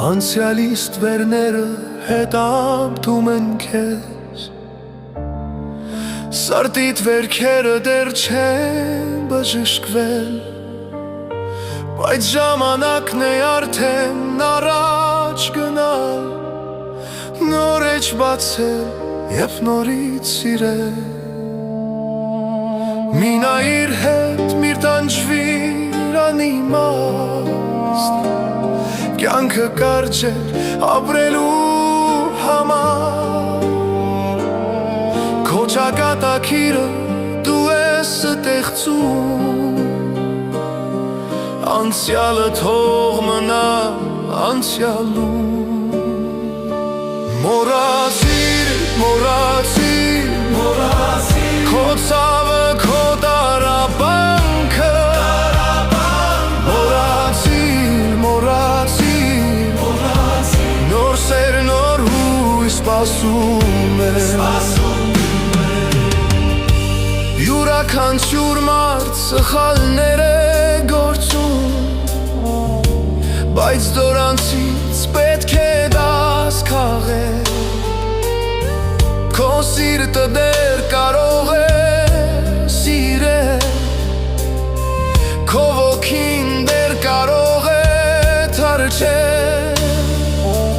Անցյալի ստվերները հետապտում են քեզ, Սրտիդ վերքերը դեռ չեն բժշկվել, Բայց ժամանակն է արդեն առաջ գնալ, Նոր էջ բացել և նորից սիրել։ Մի նայիր հետ, միր տանջվիր անիմաստ, Կյանքը կարճ է ապրելու համար, Քո ճակատագիրը դու ես ստեղծում, Անցյալը թող մնա անցյալում։ Մոռացիր, մոռացիր, Քո ցավը, քո տառապանքը, Մոռացիր, մոռացիր, Նոր սեր, նոր հույս սպասում է։ Յուրաքանչյուր մարդ սխալներ է գործում, Բայց դորանցից պետք է դաս քաղել, Քո սիրտը դեռ կարող է սիրել, Քո ոգին դեռ կարող է թրջել,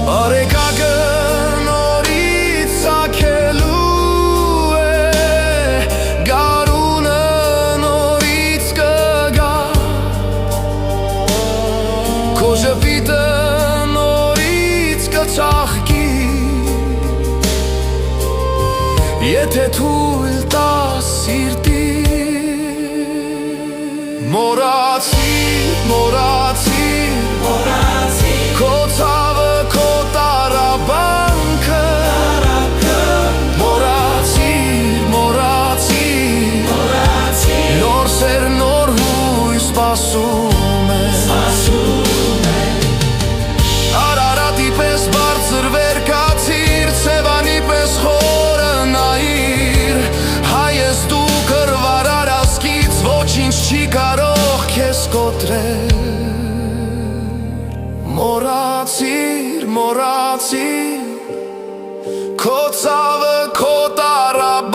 Բարեկագը նորից ծագելու է, Գարունը նորից կգա, Քո ժպիտը նորից կծաղկի, Եթե թույլ տաս սիրտի։ Մոռացիր, մոռացիր,